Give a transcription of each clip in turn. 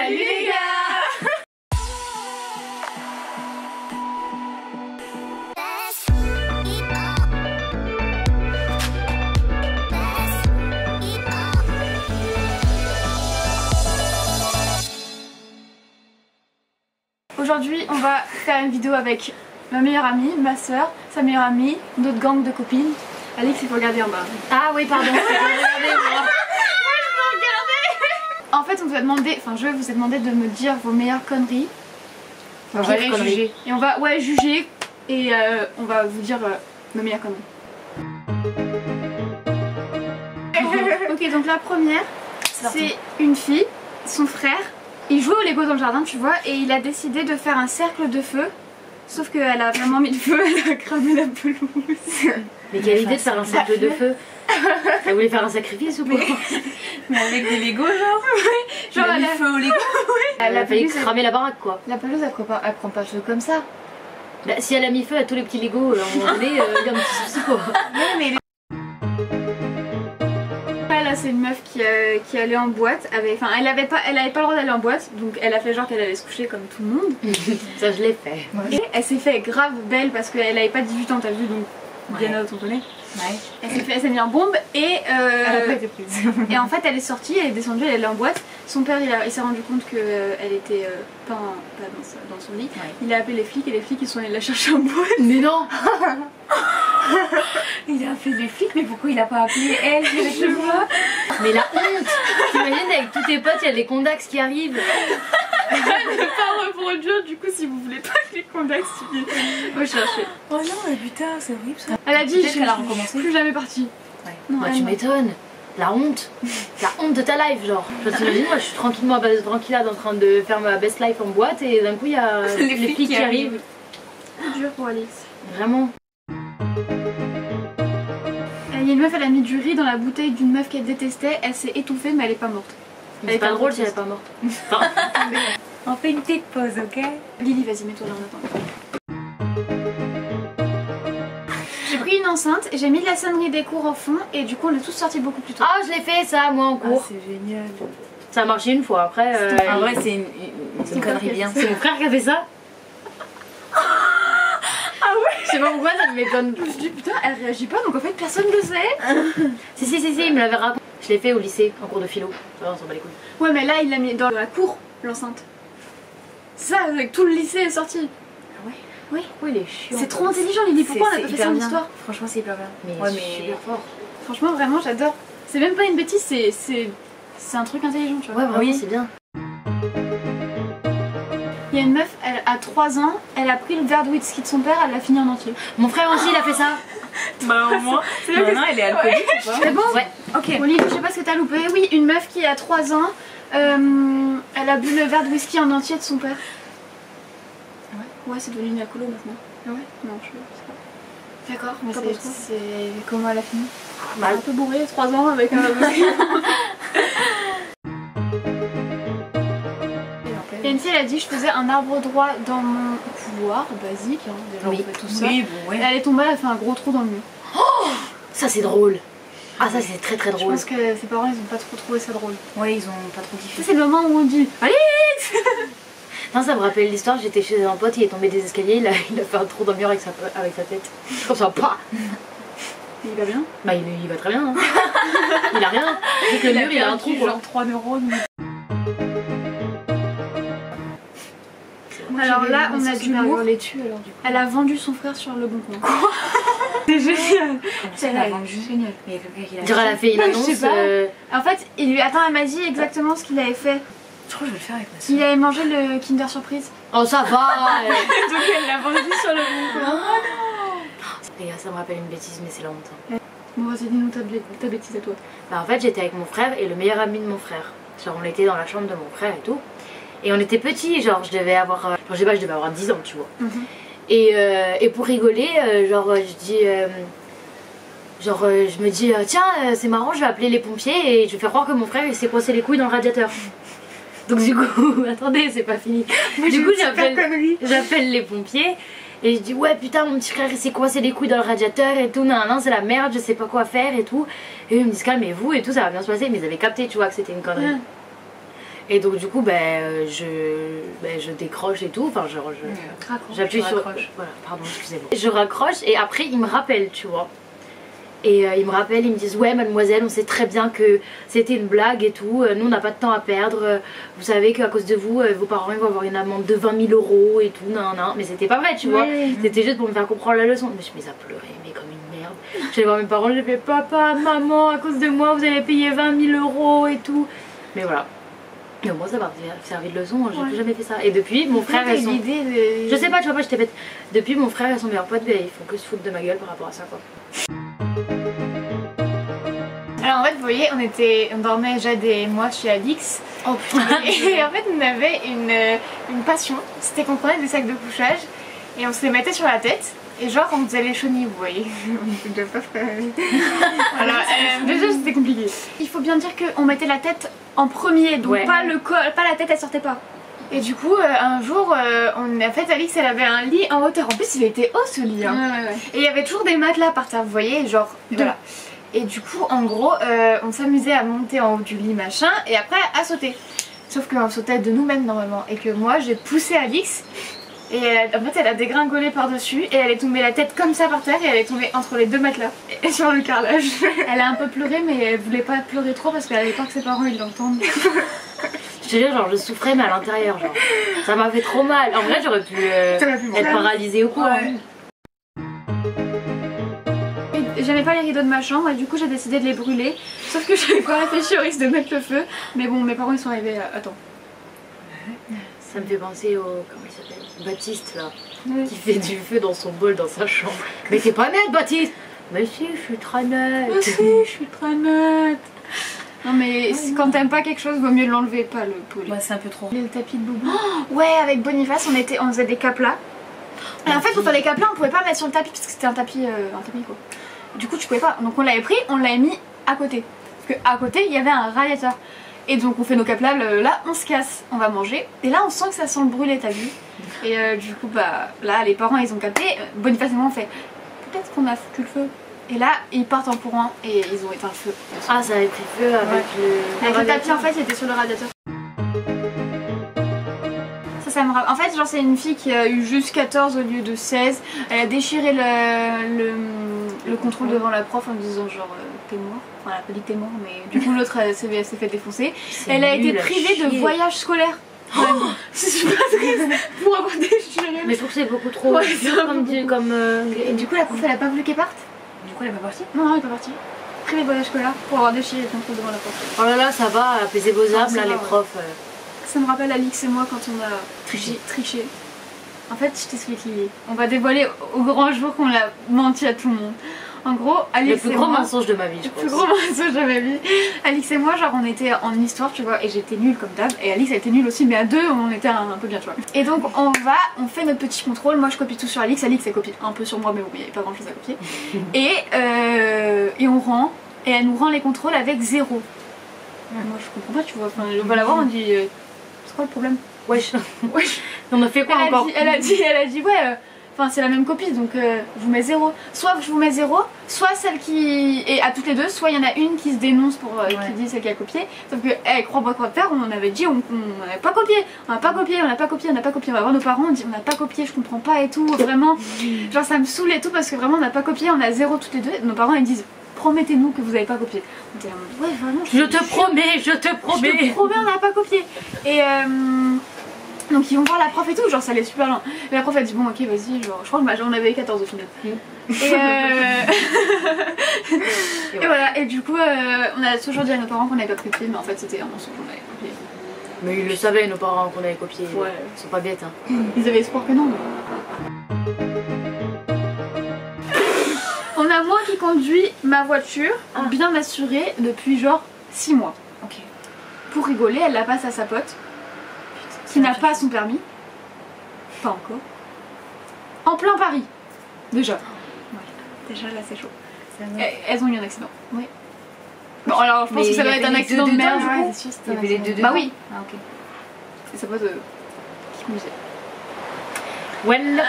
Salut les gars. Aujourd'hui on va faire une vidéo avec ma meilleure amie, ma soeur, sa meilleure amie, notre gang de copines. Alix, il faut regarder en bas. Ah oui pardon, En fait, on vous a demandé, enfin je vous ai demandé de me dire vos meilleures conneries. On va les juger. Et on va juger et on va vous dire nos meilleures conneries. Ok, donc la première, c'est une fille, son frère. Il jouait au Lego dans le jardin, tu vois, et il a décidé de faire un cercle de feu. Sauf qu'elle a vraiment mis le feu, elle a cramé la pelouse. Mais quelle idée de faire un cercle de feu. Elle voulait faire un sacrifice ou quoi? Mais avec des Lego genre? Ouais, genre elle a mis feu au Lego. Elle a failli cramer la baraque quoi. La pelouse elle prend pas feu comme ça. Bah, si elle a mis feu à tous les petits Lego, à un moment donné, il y a un petit souci quoi. Ouais, mais là c'est une meuf qui allait en boîte, enfin elle avait pas le droit d'aller en boîte, donc elle a fait genre qu'elle allait se coucher comme tout le monde. Ça je l'ai fait. Et elle s'est fait grave belle parce qu'elle avait pas 18 ans, t'as vu, donc bien à ton donné. Ouais. Elle s'est mis en bombe et elle a pas été prise. Et en fait elle est sortie, elle est descendue, elle est allée en boîte. Son père il s'est rendu compte qu'elle était pas dans son lit. Ouais. Il a appelé les flics et les flics ils sont allés la chercher en boîte. Mais non. Il a appelé les flics, mais pourquoi il a pas appelé elle directement? Mais la honte. T'imagines avec tous tes potes, il y a des condax qui arrivent. Elle ne pas reproduire, du coup si vous voulez pas que les contacts va chercher. Oh non mais putain c'est horrible ça. Elle a dit Peut-être qu'elle a recommencé. Plus jamais partie. Ouais. Non, Bah elle tu non. m'étonnes. La honte de ta life genre. T'imagines moi je suis tranquillade en train de faire ma best life en boîte et d'un coup il y a les flics qui arrivent. C'est dur pour Alix. Vraiment. Il y a une meuf, elle a mis du riz dans la bouteille d'une meuf qu'elle détestait, elle s'est étouffée mais elle est pas morte. C'est pas drôle si elle est pas morte. Enfin, On fait une petite pause, ok? Lily, vas-y, mets-toi là en attendant. J'ai pris une enceinte et j'ai mis de la sonnerie des cours en fond et du coup on est tous sortis beaucoup plus tôt. ah je l'ai fait ça moi en cours. C'est génial. Ça a marché une fois après. En vrai c'est une connerie bien. C'est mon frère qui a fait ça. Ah ouais. Je sais pas pourquoi ça m'étonne. Je me suis dit putain elle réagit pas donc en fait personne le sait. Si, il me l'avait raconté. Je l'ai fait au lycée en cours de philo. Ça, on s'en bat les couilles. Ouais mais là il l'a mis dans la cour l'enceinte. Ça avec tout le lycée est sorti. Ah ouais? Oui. Oui, il est chiant. C'est trop intelligent Lily, pourquoi on a pas fait ça en bien. histoire? Franchement c'est hyper bien. Mais, Ouais, super fort. Franchement vraiment j'adore. C'est même pas une bêtise, c'est un truc intelligent tu vois. Ouais, vraiment, Oui. c'est bien. Il y a une meuf, elle a 3 ans, elle a pris le verre de whisky de son père, elle l'a fini en entier. Mon frère aussi, il a fait ça. Bah au moins. Maintenant elle est alcoolique ou pas? C'est bon? Ouais. Ok. Bon, Lily, je sais pas ce que t'as loupé. Oui, une meuf qui a 3 ans, elle a bu le verre de whisky en entier de son père. Ouais, c'est devenu une alcoolo maintenant. Ah ouais? Non, je sais pas. D'accord, mais c'est comment elle a fini? Mal. Un peu bourrée, 3 ans avec un. Et une fille, elle a dit je faisais un arbre droit dans mon couloir, basique, hein, déjà Oui. on fait tout ça. Oui bon ouais. Elle est tombée, elle a fait un gros trou dans le mur. Ça, c'est drôle. Ah, ça, c'est très très Je drôle. pense que ses parents ils ont pas trop trouvé ça drôle. Ouais ils ont pas trop kiffé. Ça c'est le moment où on dit allez. Non, ça me rappelle l'histoire. J'étais chez un pote, il est tombé des escaliers, il a fait un trou dans le mur avec sa tête. Comme ça, pas. Il va bien. Bah, il va très bien. Hein. Il a rien. Juste le mur, il a un trou. Genre 3 neurones. Alors là on a du lourd. les tue alors du coup. Elle a vendu son frère sur le bon coin. C'est génial. C'est Elle a vrai. vendu. Génial. Mais il y a quelqu'un qui l'a. Je dirais, elle a fait une annonce. Je sais pas. En fait, elle m'a dit exactement ce qu'il avait fait. Je crois que je vais le faire avec ma soeur. Il avait mangé le Kinder Surprise. Oh, ça va. Donc elle l'a vendu sur le bon coin. Les gars, ça me rappelle une bêtise, mais c'est la honte. Hein. Bon vas-y dis-nous ta bêtise à toi. Bah, en fait, j'étais avec mon frère et le meilleur ami de mon frère. Genre, on était dans la chambre de mon frère et tout. Et on était petits, genre, je devais avoir 10 ans, tu vois. Et pour rigoler, je me dis, tiens, c'est marrant, je vais appeler les pompiers et je vais faire croire que mon frère il s'est coincé les couilles dans le radiateur. Donc du coup, attendez, c'est pas fini. Du coup, j'appelle les pompiers et je dis, ouais, putain, mon petit frère il s'est coincé les couilles dans le radiateur et tout, non, c'est la merde, je sais pas quoi faire et tout. Et eux ils me disent, calmez-vous et tout, ça va bien se passer, mais ils avaient capté, tu vois, que c'était une connerie. Et donc du coup je décroche et tout, enfin j'appuie sur... Voilà, pardon, excusez-moi. Je raccroche et après ils me rappellent, tu vois. Et ils me rappellent, ils me disent ouais mademoiselle, on sait très bien que c'était une blague et tout, nous on n'a pas de temps à perdre, vous savez qu'à cause de vous, vos parents ils vont avoir une amende de 20 000 € et tout, nan, nan. Mais c'était pas vrai, tu vois, c'était juste pour me faire comprendre la leçon. Je me suis mise à pleurer, mais comme une merde. J'allais voir mes parents, j'ai fait papa, maman, à cause de moi vous allez payer 20 000 € et tout. Mais voilà. Mais au moins ça m'a servi de leçon, j'ai plus jamais fait ça. Et depuis mon frère et son... Je sais pas, tu vois pas, j'étais bête. Depuis mon frère et son meilleur pote, ils font que se foutre de ma gueule par rapport à ça quoi. Alors en fait vous voyez on dormait Jade et moi chez Alix. Oh putain. Et en fait on avait une passion, c'était qu'on prenait des sacs de couchage et on se les mettait sur la tête. Et genre on faisait les chenilles vous voyez. Alors déjà c'était compliqué. Il faut bien dire qu'on mettait la tête en premier, donc pas la tête elle sortait pas. Et du coup un jour en fait Alix elle avait un lit en hauteur, en plus il était haut ce lit hein. Et il y avait toujours des matelas par terre vous voyez, genre voilà. Et du coup en gros on s'amusait à monter en haut du lit machin et après à sauter. Sauf qu'on sautait de nous-mêmes normalement et que moi j'ai poussé Alix et en fait elle a dégringolé par dessus et elle est tombée la tête comme ça par terre et elle est tombée entre les deux matelas et sur le carrelage. Elle a un peu pleuré mais elle voulait pas pleurer trop parce qu'elle avait peur que ses parents ils l'entendent. Je te jure, genre je souffrais mais à l'intérieur, genre ça m'a fait trop mal. En vrai j'aurais pu être paralysée ou quoi. Ouais. J'aimais pas les rideaux de ma chambre et du coup j'ai décidé de les brûler. Sauf que j'avais pas réfléchi au risque de mettre le feu. Mais bon, mes parents ils sont arrivés à temps. Ça me fait penser au... comment il s'appelle, Baptiste là, qui fait du feu dans son bol dans sa chambre. Mais t'es pas nette Baptiste. Mais si, je suis très nette. Mais si, je suis très nette. Non mais quand t'aimes pas quelque chose, vaut mieux l'enlever, pas le poule. Ouais, c'est un peu trop. Le tapis de Boubou. Oh, ouais, avec Boniface on faisait des caplas. Et en fait pour faire les caplas on pouvait pas le mettre sur le tapis parce que c'était un tapis quoi. Du coup tu pouvais pas, donc on l'avait pris, on l'avait mis à côté. Parce qu'à côté il y avait un radiateur. Et donc on fait nos caplas, là on se casse, on va manger. Et là on sent que ça sent le brûler, t'as vu. Et du coup bah là les parents ils ont capté, Boniface et moi on fait peut-être qu'on a foutu le feu. Et là ils partent en courant et ils ont éteint le feu. Ah ça avait pris feu avec le tapis en fait il était sur le radiateur. Ça me rappelle. En fait genre c'est une fille qui a eu juste 14 au lieu de 16. Elle a déchiré le contrôle devant la prof en disant genre t'es mort. Enfin elle a pas dit t'es mort mais du coup l'autre elle s'est fait défoncer. Elle a été privée de voyage scolaire. C'est super triste pour avoir déchiré. Mais je trouve que c'est beaucoup trop. Ouais, Et du coup la prof elle a pas voulu qu'elle parte. Du coup elle est pas partie. Non elle est pas partie. Privée de voyage scolaire pour avoir déchiré le contrôle devant la prof. Oh là là ça va, apaiser vos âmes là les profs. Ça me rappelle Alix et moi quand on a triché. En fait, je t'explique Lily. On va dévoiler au grand jour qu'on a menti à tout le monde. En gros, Alix le plus gros mensonge de ma vie, je pense. Le plus gros mensonge de ma vie. Alix et moi, genre on était en histoire, tu vois, et j'étais nulle comme d'hab. Et Alix a été nulle aussi, mais à deux, on était un peu bien, tu vois. Et donc on fait notre petit contrôle. Moi je copie tout sur Alix elle copie un peu sur moi, mais bon, il n'y avait pas grand chose à copier. Et on rend, et elle nous rend les contrôles avec 0. Moi je comprends pas, tu vois. Enfin, on va la voir, on dit. C'est quoi le problème? Wesh. On a fait quoi encore? Elle a dit ouais, enfin c'est la même copie donc je vous mets 0. Soit je vous mets 0, soit celle qui... Et à toutes les deux, soit il y en a une qui se dénonce pour qui dit celle qui a copié. Sauf que elle croit pas quoi faire, on avait dit on n'avait pas copié. On n'a pas copié, on n'a pas copié, on n'a pas copié. On va voir nos parents, on dit on n'a pas copié, je comprends pas et tout. Vraiment, genre ça me saoule et tout parce que vraiment on n'a pas copié, on a 0 toutes les deux. Nos parents ils disent promettez-nous que vous n'avez pas copié. On dit ouais vraiment je te promets, je te promets. Je te promets on n'a pas copié. Et donc ils vont voir la prof et tout, genre ça allait super loin. Et la prof a dit bon ok vas-y, genre je crois que j'en avais 14 au final. Et voilà, et du coup on a toujours dit à nos parents qu'on n'avait pas copié, mais en fait c'était un mensonge qu'on avait copié. Mais ils le savaient nos parents qu'on avait copié, ouais. Ils sont pas bêtes hein. Ils avaient espoir que non. On a moi qui conduit ma voiture, bien assurée depuis genre 6 mois. Ok. Pour rigoler, elle la passe à sa pote. Qui n'a pas son permis. Pas encore. En plein Paris. Déjà. Ouais. Déjà là c'est chaud. Elles ont eu un accident. Oui. Bon alors je pense que ça doit être un accident de merde. Ouais, c'est sûr, il y avait les deux dedans. Bah oui. Ah ok. C'est sa pote qui conduisait. Well.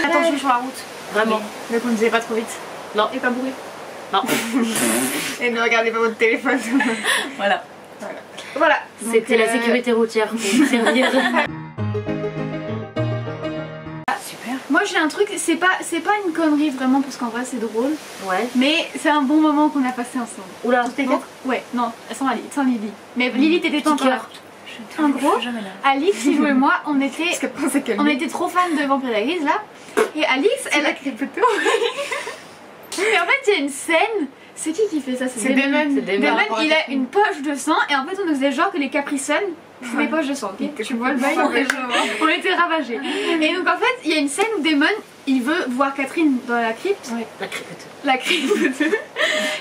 Attention sur la route. Vraiment. Ne conduisez pas trop vite. Non. Et pas bourré. Non. Et ne regardez pas votre téléphone. Voilà. Voilà. C'était la sécurité routière pour vous servir. Moi j'ai un truc, c'est pas une connerie vraiment parce qu'en vrai c'est drôle. Ouais. Mais c'est un bon moment qu'on a passé ensemble. Oula, C'était quatre. Ouais, non, sans Lily. Mais Lily t'étais pas encore là. En gros, Alix, Silou et moi, on était trop fans de Vampire Diaries là. Et Alix, elle a créé plutôt. Et en fait il y a une scène. C'est qui fait ça? C'est Damon. Damon, il a une poche de sang et en fait on nous faisait genre que les Capri Sun c'est des poches de sang, ok? Tu vois le bail? On était ravagés. Et donc en fait, il y a une scène où Damon, il veut voir Catherine dans la crypte. Ouais. La crypte. La crypte.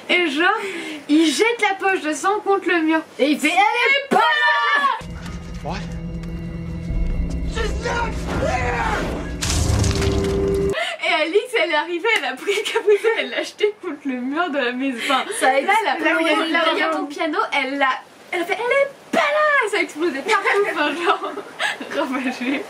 Et genre, il jette la poche de sang contre le mur. Et il fait elle est pas là! What? She's not there! Et Alix, elle est arrivée, elle a pris le Capri Sun, elle l'a jeté contre le mur de la maison. Enfin, là où il y a ton piano, elle a fait elle est pas là! Et ça a explosé partout, enfin genre ravagé.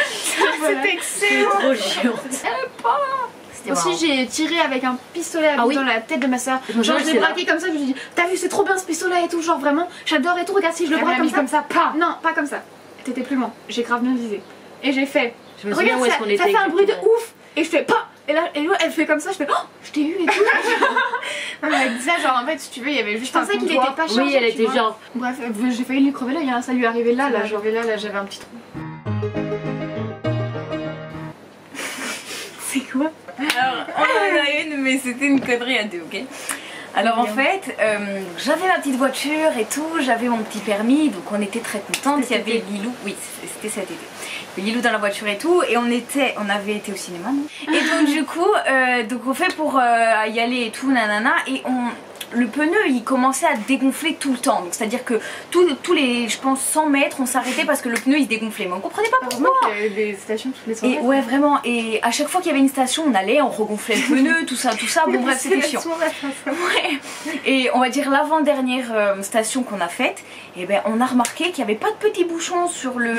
C'était excellent! C'est trop chiant. Elle est pas là! Aussi j'ai tiré avec un pistolet dans la tête de ma soeur. Genre je l'ai braqué comme ça, je me suis dit t'as vu c'est trop bien ce pistolet et tout, genre vraiment j'adore et tout, regarde si je le braque comme ça. Pas. Non, pas comme ça. T'étais plus loin, j'ai grave bien visé. Et j'ai fait, regarde ça fait un bruit de ouf! Et je fais pas! Et là elle fait comme ça, je fais oh je t'ai eu et tout. Elle m'a dit ça genre en fait si tu veux il y avait juste un comptoir. Je pensais qu'il était pas chargé. Oui elle était genre. Bref j'ai failli lui crever l'œil, hein. Ça lui est arrivé là genre là j'avais un petit trou. C'est quoi? Alors on en a une mais c'était une connerie à deux, ok? Alors en fait, j'avais ma petite voiture et tout, j'avais mon petit permis, donc on était très contentes. Il y avait Lilou, oui c'était cet été. Lilou dans la voiture et tout, et on avait été au cinéma, non? Et donc du coup, donc on fait pour y aller et tout, nanana, et le pneu il commençait à dégonfler tout le temps, donc c'est à dire que tous les je pense 100 mètres on s'arrêtait parce que le pneu il se dégonflait, mais on comprenait pas pourquoi. Il y avait des stations toutes les soirées. Et ouais vraiment, et à chaque fois qu'il y avait une station on allait, on regonflait le pneu, tout ça, bon bref c'était chiant. Ouais. Et on va dire l'avant-dernière station qu'on a faite, et ben on a remarqué qu'il n'y avait pas de petits bouchons sur le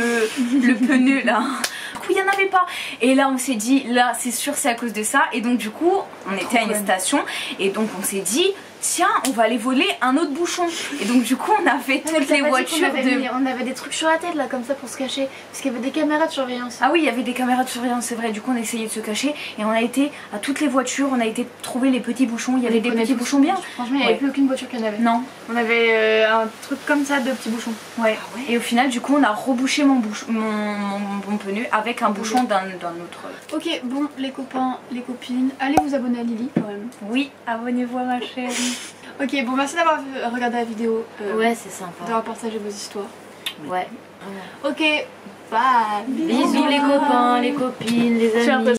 pneu là. Du coup il n'y en avait pas, et là on s'est dit là c'est sûr c'est à cause de ça, et donc du coup on était à une station et donc on s'est dit tiens on va aller voler un autre bouchon, et donc du coup on a fait toutes les voitures on avait des trucs sur la tête là comme ça pour se cacher parce qu'il y avait des caméras de surveillance. Ah oui il y avait des caméras de surveillance c'est vrai, du coup on a essayé de se cacher et on a été à toutes les voitures, on a été trouver les petits bouchons, il y avait des petits bouchons bien. Franchement il n'y avait plus aucune voiture qui en avait. Non. On avait un truc comme ça de petits bouchons. Ouais. Ah ouais. Et au final du coup on a rebouché mon pneu avec un bouchon d'un autre. Ok bon les copains, les copines, allez vous abonner à Lily quand même. Oui abonnez-vous à ma chaîne. Ok bon merci d'avoir regardé la vidéo. Ouais c'est sympa. D'avoir partagé vos histoires. Ouais. Ok bye. Bisous les copains, les copines, les amis.